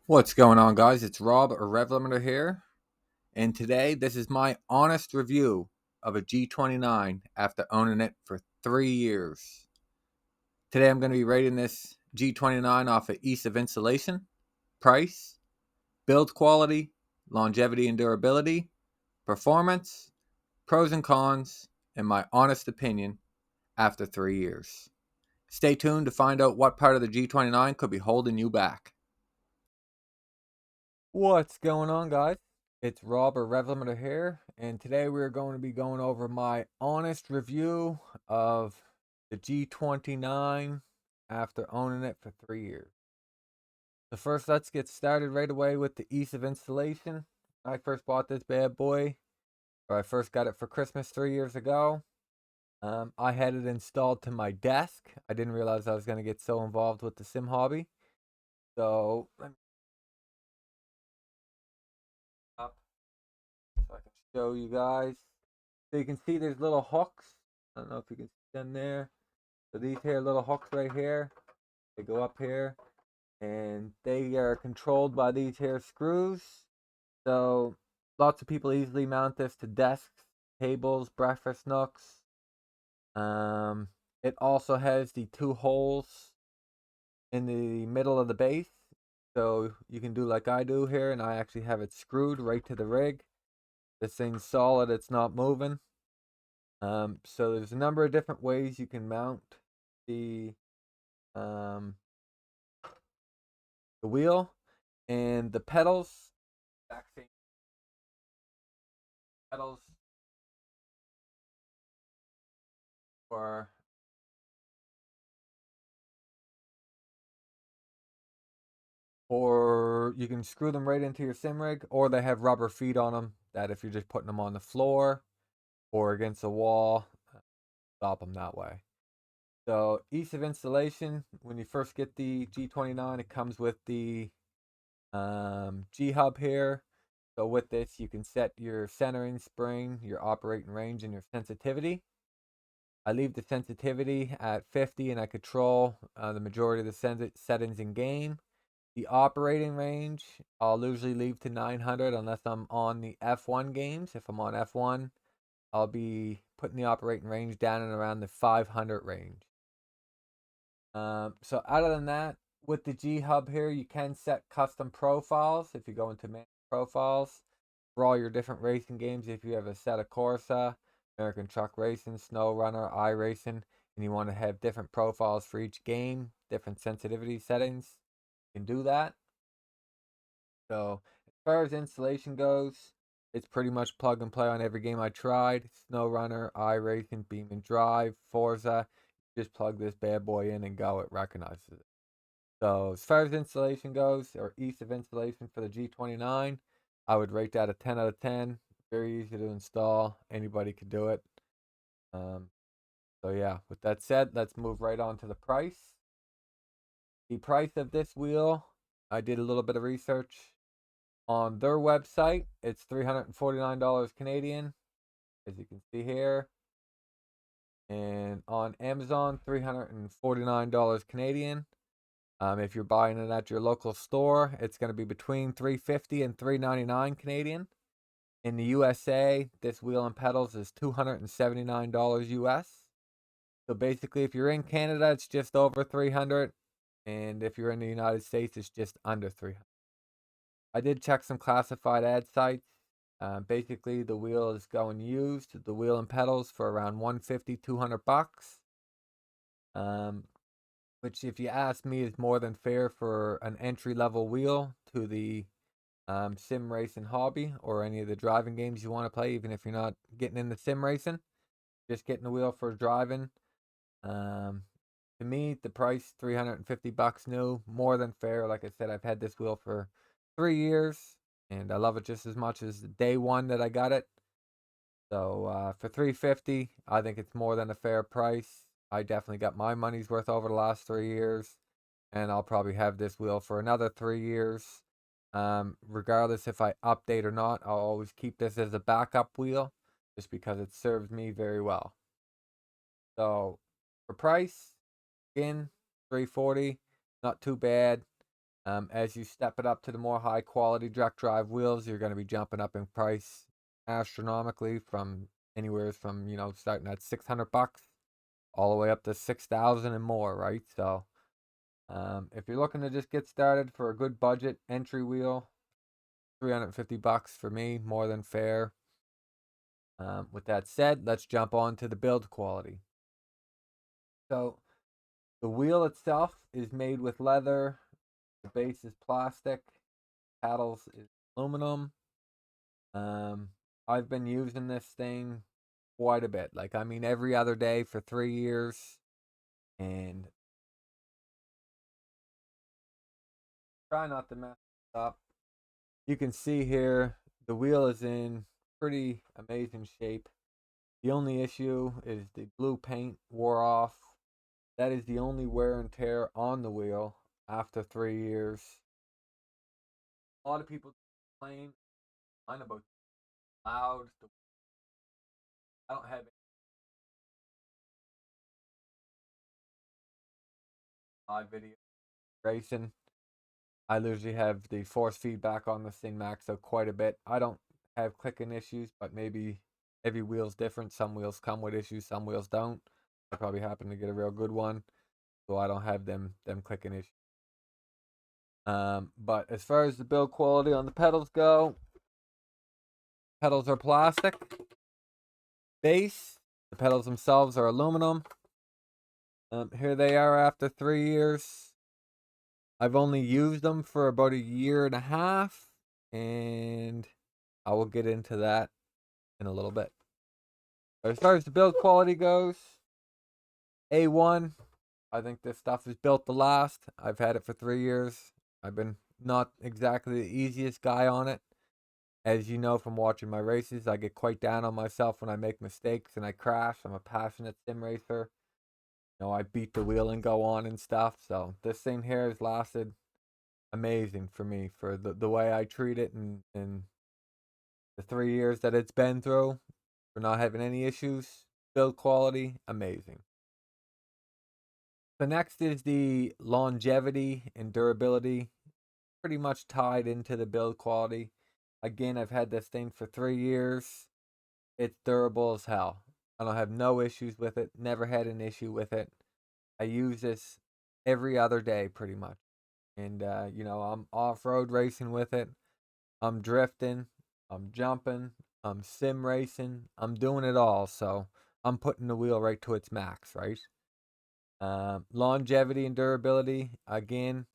What's going on, guys? It's Rob, a Rev Limiter here, and today this is my honest review of a G29 after owning it for 3 years. Today I'm going to be rating this G29 off of ease of installation, price, build quality, longevity and durability, performance, pros and cons, and my honest opinion after 3 years. Stay tuned to find out what part of the G29 could be holding you back. What's going on, guys? It's Rob or Rev Limiter here, and today we're going to be going over my honest review of the G29 after owning it for 3 years. So first, let's get started right away with the ease of installation. I first bought this bad boy, or I first got it for Christmas 3 years ago. I had it installed to my desk. I didn't realize I was going to get so involved with the sim hobby. So let me up so I can show you guys. So you can see there's little hooks. I don't know if you can see them there. So these here little hooks right here, they go up here, and they are controlled by these here screws. So lots of people easily mount this to desks, tables, breakfast nooks. It also has the two holes in the middle of the base. So you can do like I do here, and I actually have it screwed right to the rig. This thing's solid, it's not moving. So there's a number of different ways you can mount the um, the wheel and the pedals. Back same pedals for or you can screw them right into your sim rig, or they have rubber feet on them that if you're just putting them on the floor or against a wall, stop them that way. So ease of installation, when you first get the G29, it comes with the G hub here. So with this, you can set your centering spring, your operating range, and your sensitivity. I leave the sensitivity at 50, and I control the majority of the settings in game. The operating range, I'll usually leave to 900 unless I'm on the F1 games. If I'm on F1, I'll be putting the operating range down and around the 500 range. So other than that, with the G Hub here, you can set custom profiles if you go into manage profiles for all your different racing games. If you have a set of Corsa, American Truck Racing, Snow Runner, iRacing, and you want to have different profiles for each game, different sensitivity settings, you can do that. So as far as installation goes, it's pretty much plug and play on every game I tried. Snow Runner, iRacing, Beam and Drive, Forza. Just plug this bad boy in and go. It recognizes it. So as far as installation goes, or ease of installation for the G29, I would rate that a 10 out of 10. Very easy to install. Anybody could do it. Um, so yeah, with that said, let's move right on to the price. The price of this wheel, I did a little bit of research on their website. It's $349 Canadian, as you can see here. And on Amazon, $349 Canadian. If you're buying it at your local store, it's going to be between $350 and $399 Canadian. In the USA, this wheel and pedals is $279 US. So basically, if you're in Canada, it's just over 300, and if you're in the United States, it's just under 300. I did check some classified ad sites. Basically, the wheel is going used, the wheel and pedals for around 150, 200 bucks. Which, if you ask me, is more than fair for an entry level wheel to the sim racing hobby or any of the driving games you want to play, even if you're not getting into sim racing, just getting the wheel for driving. Um, to me, the price $350 new, more than fair. Like I said, I've had this wheel for 3 years, and I love it just as much as the day one that I got it. So for $350, I think it's more than a fair price. I definitely got my money's worth over the last 3 years, and I'll probably have this wheel for another 3 years. Regardless if I update or not, I'll always keep this as a backup wheel, just because it serves me very well. So for price, again, $340, not too bad. As you step it up to the more high quality direct drive wheels, you're going to be jumping up in price astronomically from anywhere from, starting at $600 all the way up to 6,000 and more, right? So, if you're looking to just get started for a good budget entry wheel, $350 for me, more than fair. With that said, let's jump on to the build quality. So, the wheel itself is made with leather, the base is plastic, paddles is aluminum. I've been using this thing quite a bit. Like, I mean, every other day for 3 years. And try not to mess it up. You can see here the wheel is in pretty amazing shape. The only issue is the blue paint wore off. That is the only wear and tear on the wheel after 3 years. A lot of people complain about loud. I don't have live video racing. I usually have the force feedback on this thing maxed out quite a bit. I don't have clicking issues, but maybe every wheel's different. Some wheels come with issues, some wheels don't. I probably happen to get a real good one, so I don't have them clicking issues. But as far as the build quality on the pedals go, pedals are plastic. Base, the pedals themselves are aluminum. Here they are after 3 years. I've only used them for about a year and a half, and I will get into that in a little bit. But as far as the build quality goes, A1. I think this stuff is built to last. I've had it for 3 years. I've been not exactly the easiest guy on it. As you know from watching my races, I get quite down on myself when I make mistakes and I crash. I'm a passionate sim racer. I beat the wheel and go on and stuff. So this thing here has lasted amazing for me for the way I treat it and the 3 years that it's been through for not having any issues. Build quality, amazing. The next is the longevity and durability, pretty much tied into the build quality. Again, I've had this thing for 3 years. It's durable as hell. I don't have no issues with it. Never had an issue with it. I use this every other day pretty much. And, I'm off road racing with it. I'm drifting. I'm jumping. I'm sim racing. I'm doing it all. So I'm putting the wheel right to its max, right? Longevity and durability, again,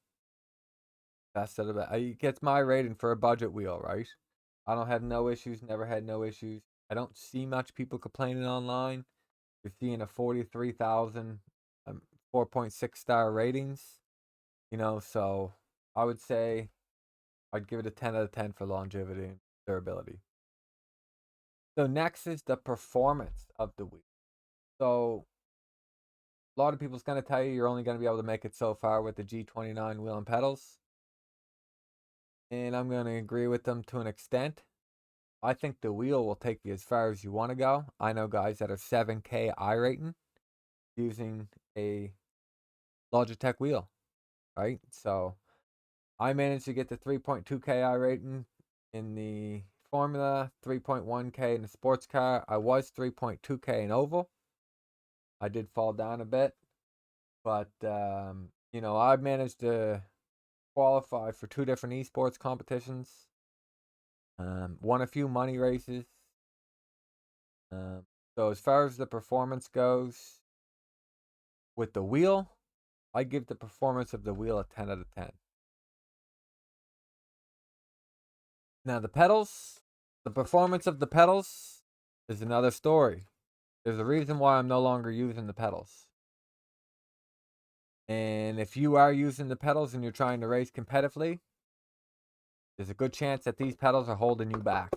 best of the best. It gets my rating for a budget wheel, right? I don't have no issues, never had no issues. I don't see much people complaining online. You're seeing a 43,000, 4.6 star ratings, so I would say I'd give it a 10 out of 10 for longevity and durability. So next is the performance of the wheel. So a lot of people's going to tell you you're only going to be able to make it so far with the G29 wheel and pedals. And I'm going to agree with them to an extent. I think the wheel will take you as far as you want to go. I know guys that are 7K iRating using a Logitech wheel, right? So I managed to get the 3.2K iRating in the Formula, 3.1K in the sports car. I was 3.2K in oval. I did fall down a bit, but I managed to qualify for 2 different esports competitions. Won a few money races. So as far as the performance goes, with the wheel, I give the performance of the wheel a 10 out of 10. Now the performance of the pedals is another story. There's a reason why I'm no longer using the pedals. And if you are using the pedals and you're trying to race competitively, there's a good chance that these pedals are holding you back.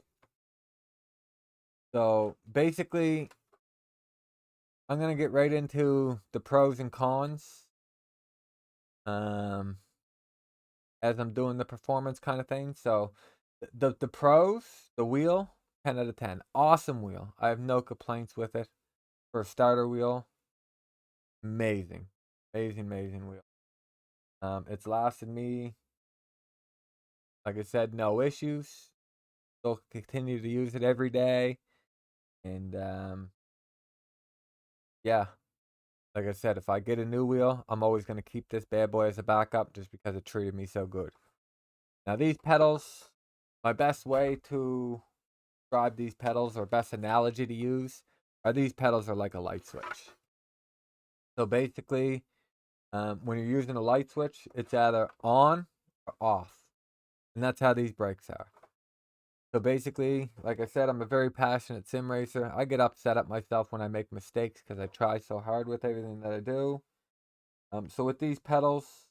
So basically, I'm going to get right into the pros and cons. As I'm doing the performance kind of thing. So the pros, the wheel, 10 out of 10. Awesome wheel. I have no complaints with it. For a starter wheel, amazing. Amazing wheel. It's lasted me Like I said, no issues. Still continue to use it every day. And yeah, like I said, if I get a new wheel, I'm always going to keep this bad boy as a backup just because it treated me so good. Now these pedals, my best way to describe these pedals, or best analogy to use, are these pedals are like a light switch. So basically, when you're using a light switch, it's either on or off. And that's how these brakes are. So basically, like I said, I'm a very passionate sim racer. I get upset at myself when I make mistakes because I try so hard with everything that I do. So with these pedals,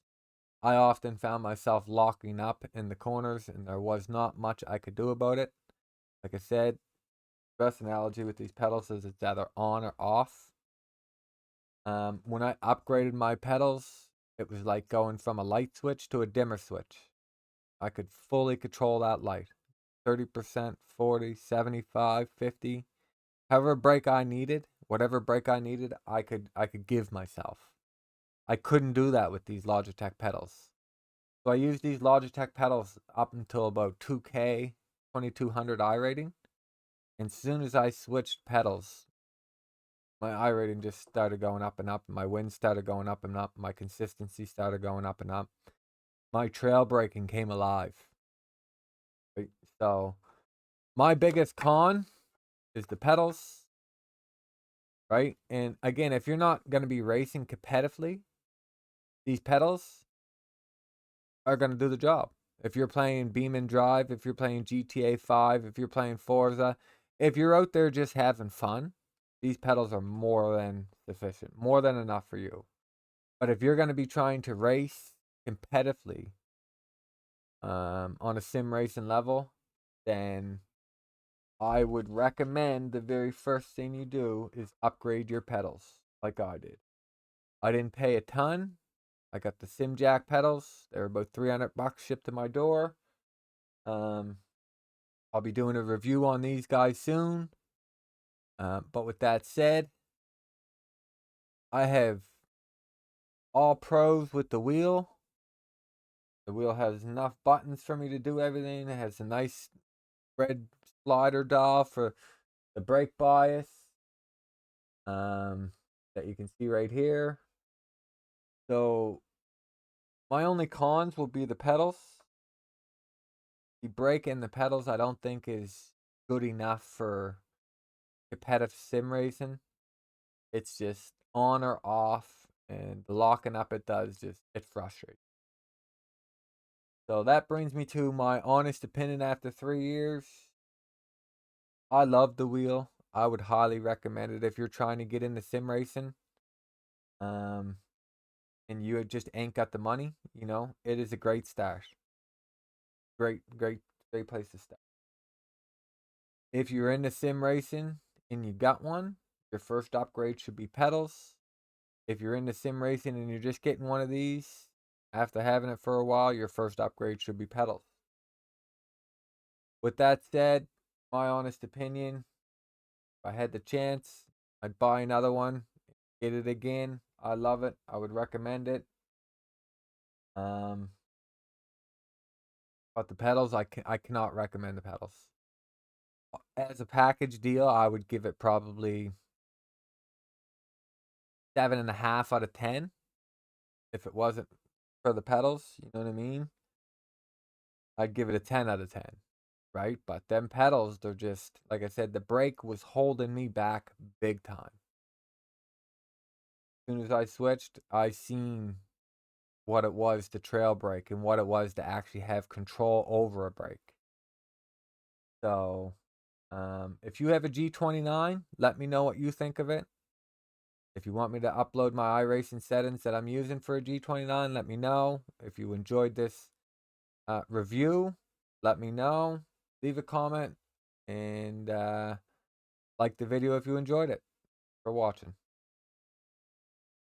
I often found myself locking up in the corners, and there was not much I could do about it. Like I said, best analogy with these pedals is it's either on or off. When I upgraded my pedals, it was like going from a light switch to a dimmer switch. I could fully control that light. 30%, 40, 75, 50. However brake I needed, whatever brake I needed, I could give myself. I couldn't do that with these Logitech pedals. So I used these Logitech pedals up until about 2K, 2200 I rating. And as soon as I switched pedals, my I rating just started going up and up. My wins started going up and up. My consistency started going up and up. My trail braking came alive. Right? So my biggest con is the pedals, right? And again, if you're not going to be racing competitively, these pedals are going to do the job. If you're playing Beam and Drive, if you're playing GTA 5, if you're playing Forza, if you're out there just having fun, these pedals are more than sufficient, more than enough for you. But if you're going to be trying to race competitively on a sim racing level, then I would recommend the very first thing you do is upgrade your pedals, like I did. I didn't pay a ton. I got the SimJack pedals. They were about $300 shipped to my door. I'll be doing a review on these guys soon. But with that said, I have all pros with the wheel. The wheel has enough buttons for me to do everything. It has a nice red slider dial for the brake bias that you can see right here. So my only cons will be the pedals. The brake and the pedals I don't think is good enough for competitive sim racing. It's just on or off, and the locking up it does just, it frustrates. So that brings me to my honest opinion after 3 years. I love the wheel. I would highly recommend it if you're trying to get into sim racing. Um, and you just ain't got the money, it is a great start. Great, great, great place to start. If you're into sim racing and you got one, your first upgrade should be pedals. If you're into sim racing and you're just getting one of these, after having it for a while, your first upgrade should be pedals. With that said, my honest opinion, if I had the chance, I'd buy another one, get it again. I love it. I would recommend it. Um, but the pedals, I cannot recommend the pedals. As a package deal, I would give it probably 7.5 out of 10. If it wasn't for the pedals, you know what I mean? I'd give it a 10 out of 10, right? But them pedals, they're just, like I said, the brake was holding me back big time. As soon as I switched, I seen what it was to trail brake and what it was to actually have control over a brake. So, if you have a G29, let me know what you think of it. If you want me to upload my iRacing settings that I'm using for a G29, let me know. If you enjoyed this review, let me know. Leave a comment and like the video if you enjoyed it. For watching.